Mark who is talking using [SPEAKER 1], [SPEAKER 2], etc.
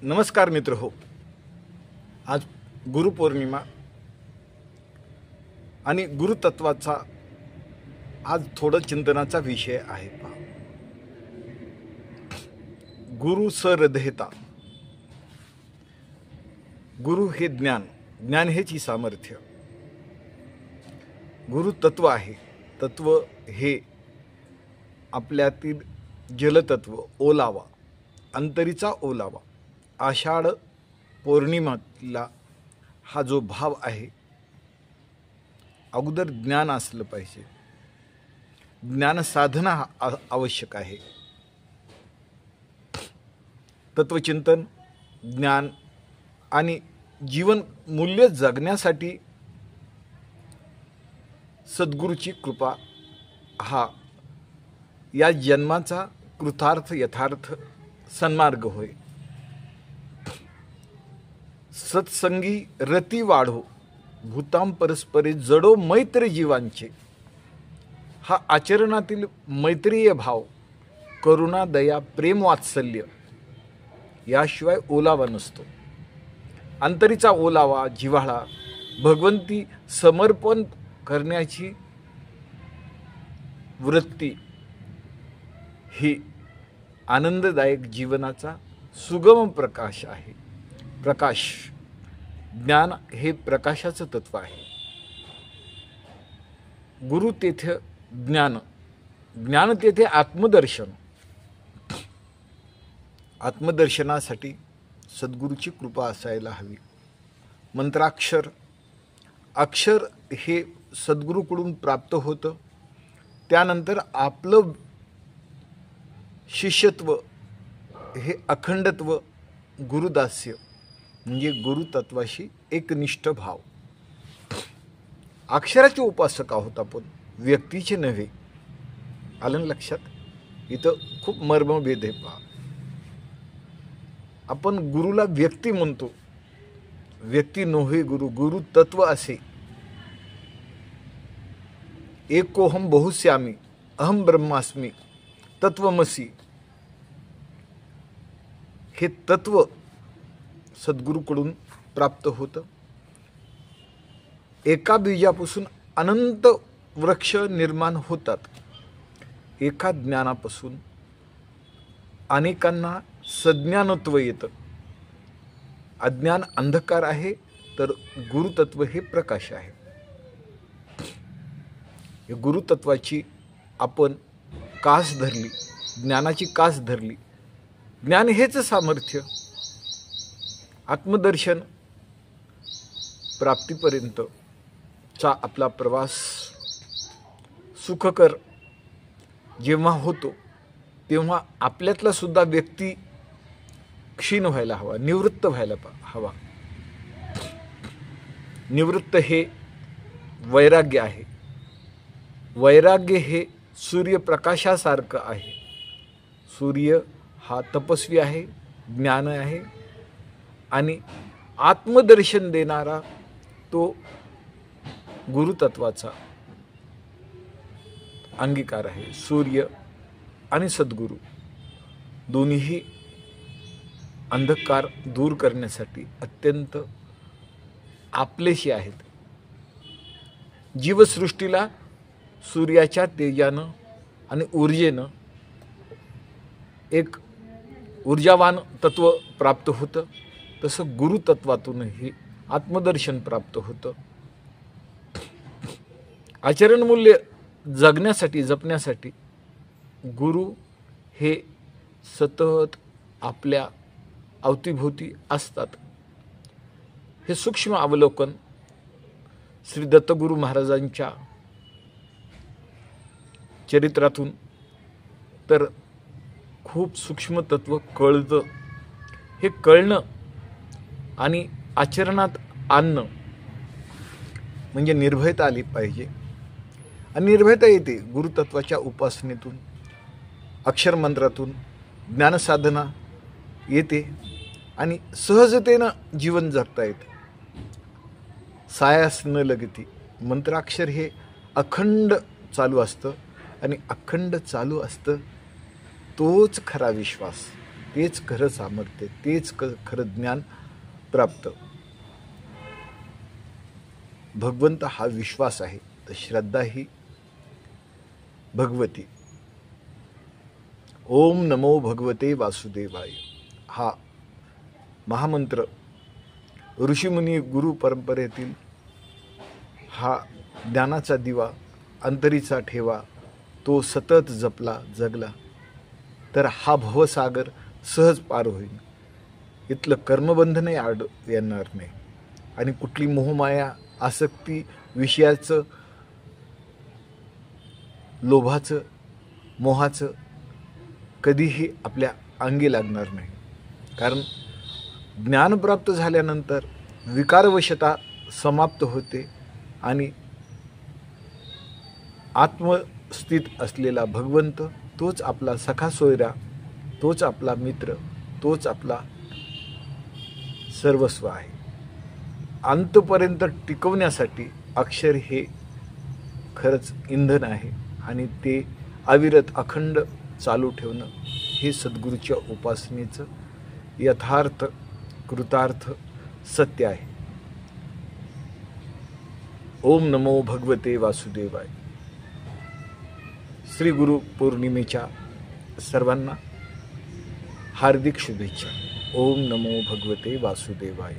[SPEAKER 1] नमस्कार मित्र हो. आज गुरुपौर्णिमा आणि गुरुतत्वाचा आज थोडं चिंतनाचा विषय आहे. गुरु सहृदयता. गुरु हे ज्ञान, ज्ञान हेच ही सामर्थ्य. गुरु तत्व आहे. तत्व हे आपल्यातील जलतत्व, ओलावा, अंतरीचा ओलावा. आषाढ पौर्णिमेला हा जो भाव आहे, अगोदर ज्ञान असलं पाहिजे. ज्ञान साधना आवश्यक आहे. तत्वचिंतन, ज्ञान आणि जीवन मूल्य जगण्यासाठी सद्गुरूची कृपा हा या जन्माचा कृतार्थ यथार्थ सन्मार्ग होय. सत्संगी रती वाढो, भूतां परस्परे जडो मैत्र जीवांचे. हा आचरणातील मैत्रीय भाव, करुणा, दया, प्रेम, वात्सल्य याशिवाय ओलावा नसतो. अंतरीचा ओलावा, जिव्हाळा, भगवंती समर्पण करण्याची वृत्ती ही आनंददायक जीवनाचा सुगम प्रकाश आहे. प्रकाश, ज्ञान हे प्रकाशाचं तत्व आहे. गुरु तेथे ज्ञान, ज्ञान तेथे आत्मदर्शन. आत्मदर्शनासाठी सद्गुरूची कृपा असायला हवी. मंत्राक्षर, अक्षर हे सद्गुरूकडून प्राप्त होतं. त्यानंतर आपलं शिष्यत्व हे अखंडत्व, गुरुदास्य म्हणजे गुरुतत्वाशी एकनिष्ठ भाव. अक्षराचे उपासक आहोत आपण, व्यक्तीचे नव्हे. आलं लक्षात? इथं खूप मर्मभेद आहे. पहा, आपण गुरुला व्यक्ती म्हणतो, व्यक्ती नव्हे गुरु. गुरु तत्व असे. एकोहम बहुश्यामी अहम ब्रह्मास्मी तत्वमसी. हे तत्व सद्गुरूकडून प्राप्त होतं. एका बीजापासून अनंत वृक्ष निर्माण होतात. एका ज्ञानापासून अनेकांना सज्ञानत्व येतं. अज्ञान अंधकार आहे, तर गुरुतत्व हे प्रकाश आहे. गुरुतत्वाची आपण कास धरली, ज्ञानाची कास धरली. ज्ञान हेच सामर्थ्य. आत्मदर्शन प्राप्तीपर्यंतचा आपला प्रवास सुखकर जेव्हा होतो, तेव्हा आपल्यातला सुद्धा व्यक्ती क्षीण व्हायला हवा, निवृत्त व्हायला हवा. निवृत्त हे वैराग्य आहे. वैराग्य हे सूर्यप्रकाशासारखं आहे. सूर्य हा तपस्वी आहे, ज्ञान आहे, आणि आत्मदर्शन देणारा तो गुरुतत्वाचा अंगीकार आहे. सूर्य आणि सद्गुरू दोन्हीही अंधकार दूर करण्यासाठी अत्यंत आपलेशी आहेत. जीवसृष्टीला सूर्याच्या तेजानं आणि ऊर्जेनं एक ऊर्जावान तत्व प्राप्त होतं. तसं गुरुतत्वातूनही आत्मदर्शन प्राप्त होतं. आचरणमूल्य जगण्यासाठी, जपण्यासाठी गुरु हे सतत आपल्या अवतीभोवती असतात. हे सूक्ष्म अवलोकन श्री दत्तगुरू महाराजांच्या चरित्रातून तर खूप सूक्ष्म तत्व कळतं. हे कळणं आणि आचरणात आणणं म्हणजे निर्भयता आली पाहिजे. आणि निर्भयता येते गुरुतत्वाच्या उपासनेतून, अक्षरमंत्रातून, ज्ञानसाधना येते आणि सहजतेनं जीवन जगता येते. सायास न लगती. मंत्राक्षर हे अखंड चालू असतं आणि अखंड चालू असतं तोच खरा विश्वास. तेच खरं सामर्थ्य, तेच खरं ज्ञान प्राप्त. भगवंत हा विश्वास आहे, तर श्रद्धा ही भगवती. ओम नमो भगवते वासुदेवाय हा महामंत्र ऋषीमुनी गुरु परंपरेतील हा ज्ञानाचा दिवा, अंतरीचा ठेवा, तो सतत जपला जगला तर हा भवसागर सहज पार होईल. इथलं कर्मबंधनही आड येणार नाही आणि कुठली मोहमाया, आसक्ती, विषयाचं, लोभाचं, मोहाचं कधीही आपल्या अंगी लागणार नाही. कारण ज्ञान प्राप्त झाल्यानंतर विकारवशता समाप्त होते आणि आत्मस्थित असलेला भगवंत तोच आपला सखा सोयरा, तोच आपला मित्र, तोच आपला सर्वस्व आहे. अंतपर्यंत टिकवण्यासाठी अक्षर हे खरंच इंधन आहे आणि ते अविरत अखंड चालू ठेवणं हे सद्गुरूच्या उपासनेचं यथार्थ कृतार्थ सत्य आहे. ओम नमो भगवते वासुदेवाय. श्री गुरु पौर्णिमेच्या सर्वांना हार्दिक शुभेच्छा. ओम नमो भगवते वासुदेवाय.